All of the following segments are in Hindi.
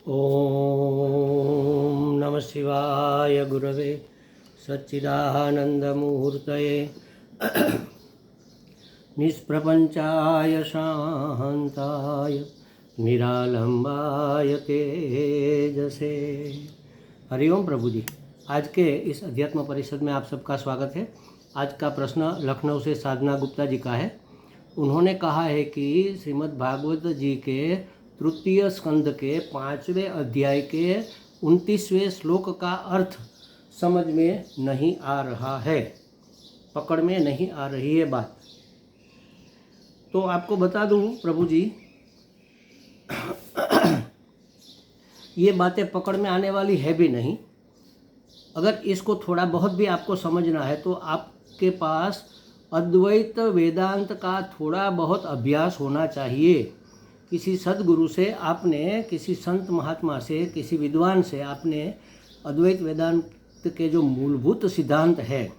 ओम नमः शिवाय गुरवे सच्चिदानंदमूर्तये निष्प्रपंचाय शांताय निरालंबाय तेजसे। हरिओम प्रभु जी। आज के इस अध्यात्म परिषद में आप सबका स्वागत है। आज का प्रश्न लखनऊ से साधना गुप्ता जी का है। उन्होंने कहा है कि श्रीमद् भागवत जी के तृतीय स्कंद के 5वें अध्याय के 29वें श्लोक का अर्थ समझ में नहीं आ रहा है, पकड़ में नहीं आ रही है बात। तो आपको बता दूं प्रभु जी, ये बातें पकड़ में आने वाली है भी नहीं। अगर इसको थोड़ा बहुत भी आपको समझना है तो आपके पास अद्वैत वेदांत का थोड़ा बहुत अभ्यास होना चाहिए। किसी सद्गुरु से आपने, किसी संत महात्मा से, किसी विद्वान से आपने अद्वैत वेदांत के जो मूलभूत सिद्धांत है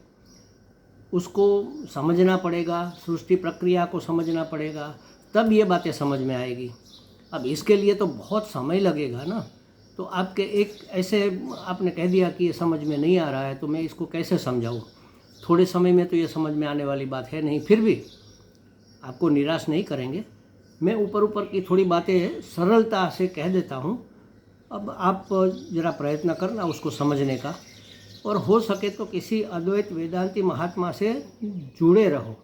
उसको समझना पड़ेगा, सृष्टि प्रक्रिया को समझना पड़ेगा, तब ये बातें समझ में आएगी। अब इसके लिए तो बहुत समय लगेगा ना। तो आपके एक ऐसे आपने कह दिया कि ये समझ में नहीं आ रहा है, तो मैं इसको कैसे समझाऊँ? थोड़े समय में तो ये समझ में आने वाली बात है नहीं। फिर भी आपको निराश नहीं करेंगे। मैं ऊपर ऊपर की थोड़ी बातें सरलता से कह देता हूँ। अब आप ज़रा प्रयत्न करना उसको समझने का, और हो सके तो किसी अद्वैत वेदांती महात्मा से जुड़े रहो,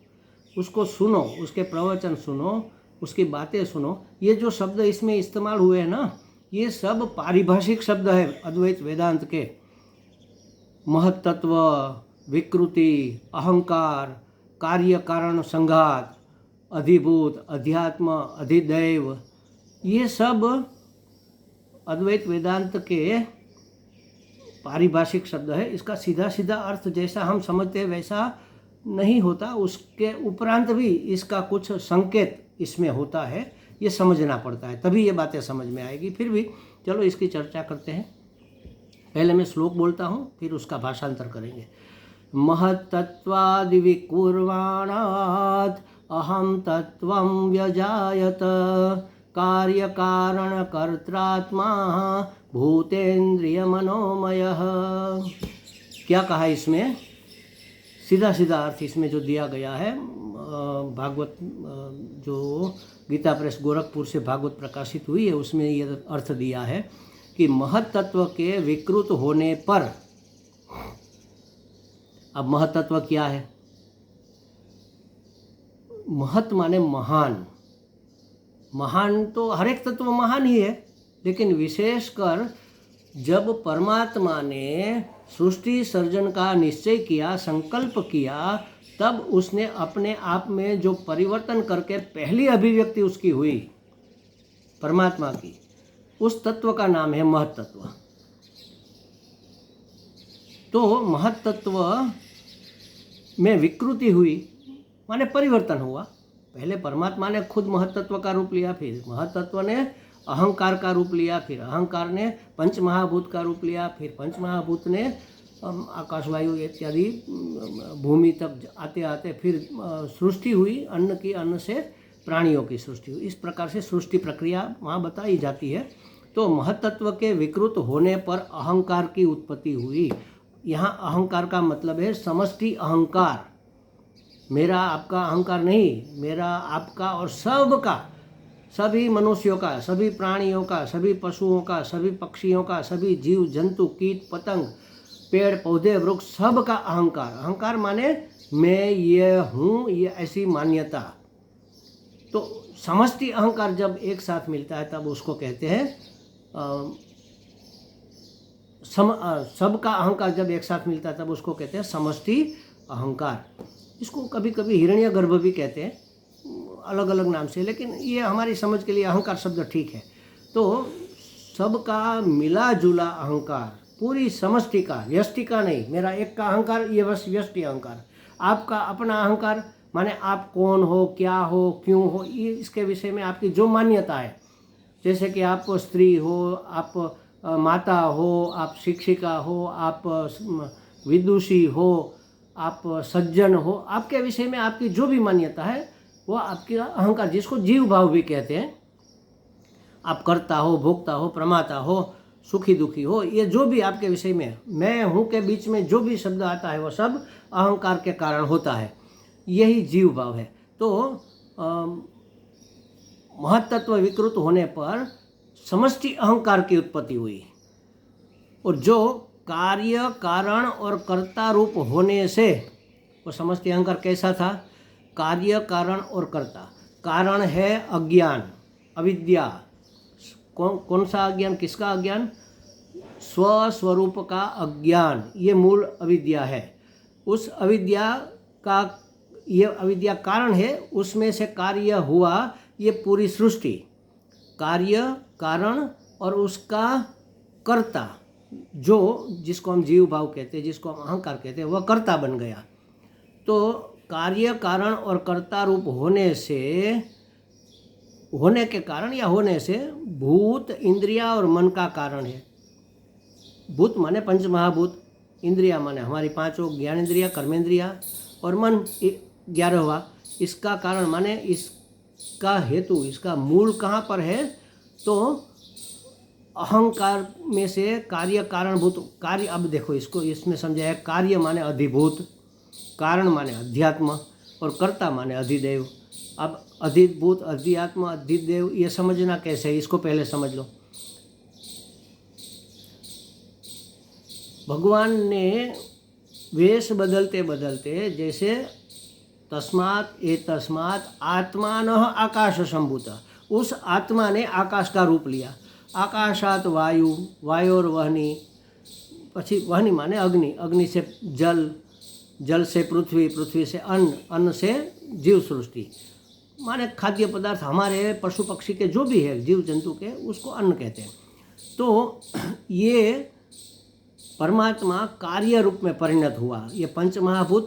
उसको सुनो, उसके प्रवचन सुनो, उसकी बातें सुनो। ये जो शब्द इसमें इस्तेमाल हुए हैं ना, ये सब पारिभाषिक शब्द है अद्वैत वेदांत के। महत्तत्व, विकृति, अहंकार, कार्य कारण संघात, अधिभूत, अध्यात्म, अधिदैव, ये सब अद्वैत वेदांत के पारिभाषिक शब्द है। इसका सीधा सीधा अर्थ जैसा हम समझते हैं वैसा नहीं होता, उसके उपरांत भी इसका कुछ संकेत इसमें होता है। ये समझना पड़ता है, तभी ये बातें समझ में आएगी। फिर भी चलो इसकी चर्चा करते हैं। पहले मैं श्लोक बोलता हूँ, फिर उसका भाषांतर करेंगे। महत्तत्वादिविकुर्वाणात् अहम तत्वं व्यजायत कार्यकारणकर्त्रात्मा भूतेन्द्रिय मनोमयः। क्या कहा इसमें? सीधा सीधा अर्थ इसमें जो दिया गया है, भागवत जो गीता प्रेस गोरखपुर से भागवत प्रकाशित हुई है उसमें ये अर्थ दिया है कि महत्तत्व के विकृत होने पर। अब महत्तत्व क्या है? महत माने महान। महान तो हर एक तत्व महान ही है, लेकिन विशेषकर जब परमात्मा ने सृष्टि सर्जन का निश्चय किया, संकल्प किया, तब उसने अपने आप में जो परिवर्तन करके पहली अभिव्यक्ति उसकी हुई परमात्मा की, उस तत्व का नाम है महत्तत्व। तो महत्तत्व में विकृति हुई माने परिवर्तन हुआ। पहले परमात्मा ने खुद महत्तत्व का रूप लिया, फिर महत्तत्व ने अहंकार का रूप लिया, फिर अहंकार ने पंचमहाभूत का रूप लिया, फिर पंचमहाभूत ने आकाश वायु इत्यादि भूमि तक आते आते फिर सृष्टि हुई, अन्न की, अन्न से प्राणियों की सृष्टि हुई। इस प्रकार से सृष्टि प्रक्रिया वहाँ बताई जाती है। तो महत्तत्व के विकृत होने पर अहंकार की उत्पत्ति हुई। यहाँ अहंकार का मतलब है समष्टि अहंकार। मेरा आपका अहंकार नहीं, मेरा आपका और सबका, सभी मनुष्यों का, सभी प्राणियों का, सभी पशुओं का, सभी पक्षियों का, सभी जीव जंतु, कीट पतंग, पेड़ पौधे, वृक्ष, सब का अहंकार। अहंकार माने मैं ये हूँ, ये ऐसी मान्यता। तो समष्टि अहंकार जब एक साथ मिलता है तब उसको कहते हैं सबका अहंकार जब एक साथ मिलता है तब उसको कहते हैं समष्टि अहंकार। इसको कभी कभी हिरण्यगर्भ भी कहते हैं, अलग अलग नाम से, लेकिन ये हमारी समझ के लिए अहंकार शब्द ठीक है। तो सबका मिला जुला अहंकार, पूरी समष्टि का, व्यष्टि का नहीं। मेरा एक का अहंकार ये बस व्यष्टि अहंकार। आपका अपना अहंकार माने आप कौन हो, क्या हो, क्यों हो, ये इसके विषय में आपकी जो मान्यता है। जैसे कि आप स्त्री हो, आप माता हो, आप शिक्षिका हो, आप विदुषी हो, आप सज्जन हो, आपके विषय में आपकी जो भी मान्यता है वो आपका अहंकार, जिसको जीव भाव भी कहते हैं। आप कर्ता हो, भोक्ता हो, प्रमाता हो, सुखी दुखी हो, ये जो भी आपके विषय में मैं हूँ के बीच में जो भी शब्द आता है वो सब अहंकार के कारण होता है। यही जीव भाव है। तो महत्त्व विकृत होने पर समष्टि अहंकार की उत्पत्ति हुई, और जो कार्य कारण और कर्ता रूप होने से, वो समष्टि अहंकार कैसा था? कार्य कारण और कर्ता। कारण है अज्ञान, अविद्या। कौन सा अज्ञान? किसका अज्ञान? स्वस्वरूप का अज्ञान, ये मूल अविद्या है। उस अविद्या का, ये अविद्या कारण है, उसमें से कार्य हुआ ये पूरी सृष्टि। कार्य कारण और उसका कर्ता, जो जिसको हम जीव भाव कहते हैं, जिसको हम अहंकार कहते हैं, वह कर्ता बन गया। तो कार्य कारण और कर्ता रूप होने के कारण या होने से भूत, इंद्रिया और मन का कारण है। भूत माने पंच महाभूत, इंद्रिया माने हमारी पांचों ज्ञानेंद्रिया, कर्मेंद्रिया, और मन 11वां। इसका कारण माने इसका हेतु, इसका मूल कहाँ पर है? तो अहंकार में से कार्य कारणभूत। कार्य, अब देखो इसको इसमें समझाया, कार्य माने अधिभूत, कारण माने अध्यात्म, और कर्ता माने अधिदेव। अब अधिभूत, अध्यात्म, अधिदेव, ये समझना कैसे है, इसको पहले समझ लो। भगवान ने वेश बदलते बदलते, जैसे तस्मात् एतस्मात् आत्मानः आकाश संभूत, उस आत्मा ने आकाश का रूप लिया। आकाशात वायु, वायोर वहनी, पछी वहनी माने अग्नि, अग्नि से जल, जल से पृथ्वी, पृथ्वी से अन्न, अन्न से जीव सृष्टि, माने खाद्य पदार्थ हमारे पशु पक्षी के जो भी है, जीव जंतु के, उसको अन्न कहते हैं। तो ये परमात्मा कार्य रूप में परिणत हुआ। ये पंच महाभूत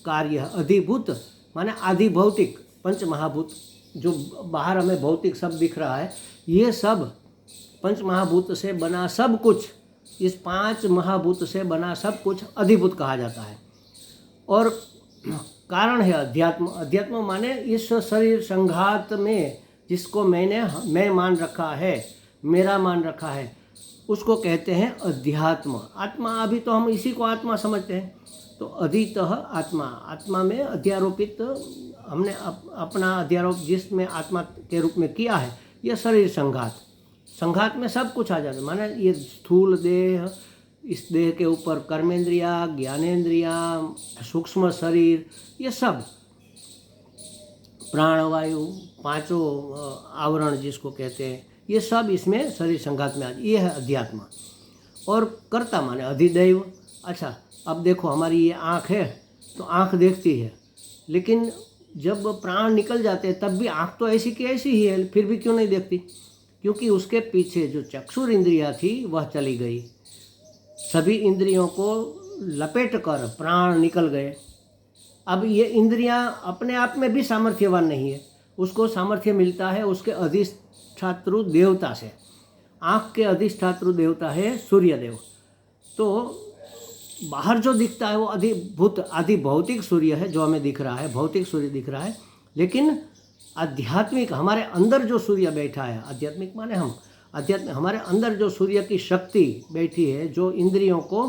कार्य, अधिभूत माने आदि भौतिक, पंच महाभूत जो बाहर हमें भौतिक सब दिख रहा है, ये सब पंच महाभूत से बना सब कुछ, इस 5 महाभूत से बना सब कुछ अधिभूत कहा जाता है। और कारण है अध्यात्म। अध्यात्म माने इस शरीर संघात में जिसको मैं मान रखा है, मेरा मान रखा है, उसको कहते हैं अध्यात्म। आत्मा, अभी तो हम इसी को आत्मा समझते हैं। तो अधितः आत्मा, आत्मा में अध्यारोपित, हमने अपना अध्यारोप जिसमें आत्मा के रूप में किया है, यह शरीर संघात। संघात में सब कुछ आ जाता है, माने ये स्थूल देह, इस देह के ऊपर कर्मेंद्रिया, ज्ञानेंद्रिया, सूक्ष्म शरीर, ये सब प्राणवायु, 5 आवरण जिसको कहते हैं, ये सब इसमें शरीर संघात में आ जाए। ये है अध्यात्म। और कर्ता माने अधिदैव। अच्छा, अब देखो हमारी ये आँख है, तो आँख देखती है, लेकिन जब प्राण निकल जाते हैं तब भी आँख तो ऐसी की ऐसी ही है, फिर भी क्यों नहीं देखती? क्योंकि उसके पीछे जो चक्षुर इंद्रिया थी वह चली गई। सभी इंद्रियों को लपेट कर प्राण निकल गए। अब ये इंद्रियां अपने आप में भी सामर्थ्यवान नहीं है, उसको सामर्थ्य मिलता है उसके अधिष्ठातृ देवता से। आँख के अधिष्ठातृ देवता है सूर्यदेव। तो बाहर जो दिखता है वो अधिभूत, आदि भौतिक सूर्य है, जो हमें दिख रहा है, भौतिक सूर्य दिख रहा है। लेकिन आध्यात्मिक, हमारे अंदर जो सूर्य बैठा है, आध्यात्मिक माने हम, आध्यात्मिक हमारे अंदर जो सूर्य की शक्ति बैठी है, जो इंद्रियों को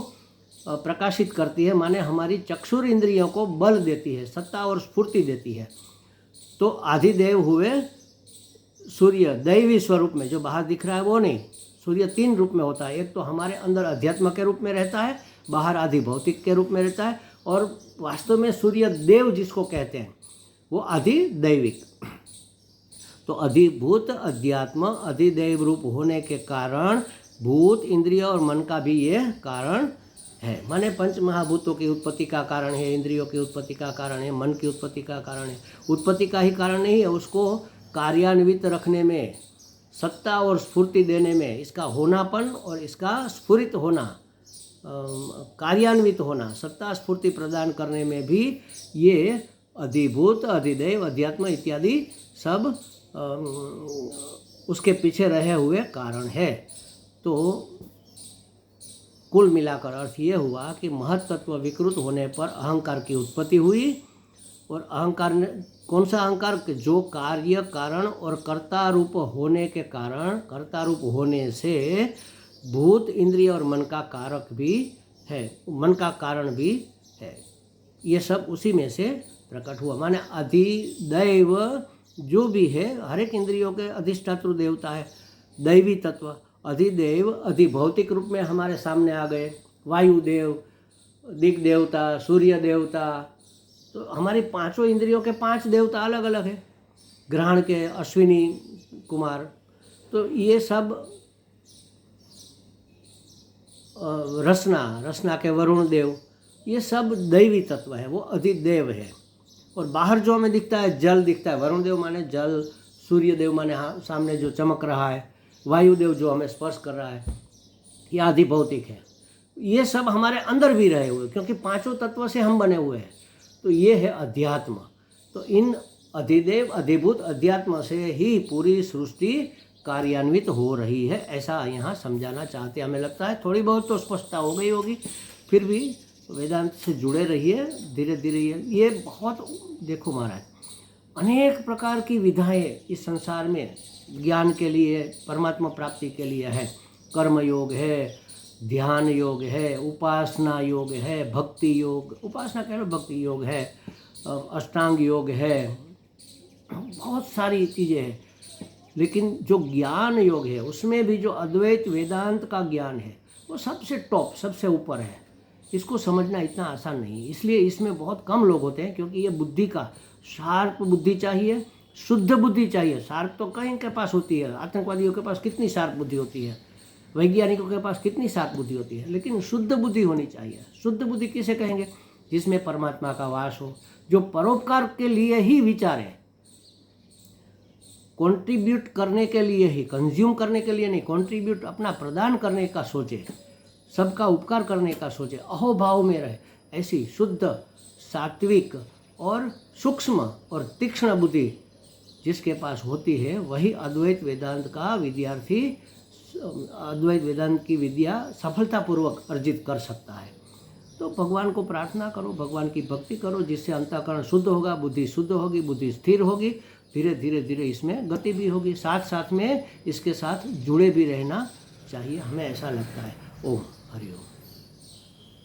प्रकाशित करती है, माने हमारी चक्षुर इंद्रियों को बल देती है, सत्ता और स्फूर्ति देती है। तो आदिदेव हुए सूर्य, दैवी स्वरूप में। जो बाहर दिख रहा है वो नहीं, सूर्य 3 रूप में होता है। एक तो हमारे अंदर अध्यात्म के रूप में रहता है, बाहर आदि भौतिक के रूप में रहता है, और वास्तव में सूर्य देव जिसको कहते हैं वो अधिदैविक। तो अधिभूत, अध्यात्म, अधिदैव रूप होने के कारण भूत, इंद्रिय और मन का भी ये कारण है। माने पंच महाभूतों की उत्पत्ति का कारण है, इंद्रियों की उत्पत्ति का कारण है, मन की उत्पत्ति का कारण है। उत्पत्ति का ही कारण नहीं है, उसको कार्यान्वित रखने में, सत्ता और स्फूर्ति देने में, इसका होनापन और इसका स्फुरित होना, कार्यान्वित होना, सत्ता स्फूर्ति प्रदान करने में भी ये अधिभूत, अधिदैव, अध्यात्म इत्यादि सब उसके पीछे रहे हुए कारण है। तो कुल मिलाकर अर्थ ये हुआ कि महत्त्व विकृत होने पर अहंकार की उत्पत्ति हुई, और अहंकार कौन सा अहंकार? जो कार्य कारण और कर्ता रूप होने के कारण, कर्ता रूप होने से भूत, इंद्रिय और मन का कारक भी है, मन का कारण भी है। ये सब उसी में से प्रकट हुआ। माने अधिदैव जो भी है, हर एक इंद्रियों के अधिष्ठातृ देवता है, दैवी तत्व। अधिदेव अधिभौतिक रूप में हमारे सामने आ गए, वायुदेव, दिग देवता, सूर्य देवता। तो हमारी पांचों इंद्रियों के 5 देवता अलग अलग है। ग्रहण के अश्विनी कुमार। तो ये सब रसना के वरुण देव, ये सब दैवी तत्व है, वो अधिदेव है। और बाहर जो हमें दिखता है, जल दिखता है, वरुण देव माने जल, सूर्य देव माने सामने जो चमक रहा है, वायुदेव जो हमें स्पर्श कर रहा है, ये अधिभौतिक है। ये सब हमारे अंदर भी रहे हुए, क्योंकि पांचों तत्व से हम बने हुए हैं। तो ये है अध्यात्म। तो इन अधिदेव, अधिभूत, अध्यात्म से ही पूरी सृष्टि कार्यान्वित हो रही है, ऐसा यहाँ समझाना चाहते हैं। हमें लगता है थोड़ी बहुत तो स्पष्टता हो गई होगी, फिर भी वेदांत से जुड़े रहिए धीरे धीरे। ये बहुत, देखो महाराज, अनेक प्रकार की विधाएं इस संसार में ज्ञान के लिए, परमात्मा प्राप्ति के लिए है। कर्म योग है, ध्यान योग है, उपासना योग है, भक्ति योग, उपासना कह लो, भक्ति योग है, अष्टांग योग है, बहुत सारी चीज़ें हैं। लेकिन जो ज्ञान योग है, उसमें भी जो अद्वैत वेदांत का ज्ञान है, वो सबसे टॉप, सबसे ऊपर है। इसको समझना इतना आसान नहीं, इसलिए इसमें बहुत कम लोग होते हैं, क्योंकि ये बुद्धि का शार्प बुद्धि चाहिए, शुद्ध बुद्धि चाहिए। शार्प तो कहीं के पास होती है, आतंकवादियों के पास कितनी शार्प बुद्धि होती है, वैज्ञानिकों के पास कितनी शार्प बुद्धि होती है, लेकिन शुद्ध बुद्धि होनी चाहिए। शुद्ध बुद्धि किसे कहेंगे? जिसमें परमात्मा का वास हो, जो परोपकार के लिए ही विचारे, कंट्रीब्यूट करने के लिए ही, कंज्यूम करने के लिए नहीं, कंट्रीब्यूट अपना प्रदान करने का सोचे, सबका उपकार करने का सोचे, अहोभाव में रहे। ऐसी शुद्ध, सात्विक और सूक्ष्म और तीक्ष्ण बुद्धि जिसके पास होती है, वही अद्वैत वेदांत का विद्यार्थी अद्वैत वेदांत की विद्या सफलतापूर्वक अर्जित कर सकता है। तो भगवान को प्रार्थना करो, भगवान की भक्ति करो, जिससे अंतःकरण शुद्ध होगा, बुद्धि शुद्ध होगी, बुद्धि स्थिर होगी, धीरे धीरे धीरे इसमें गति भी होगी। साथ साथ में इसके साथ जुड़े भी रहना चाहिए, हमें ऐसा लगता है। ओम हरि ओम।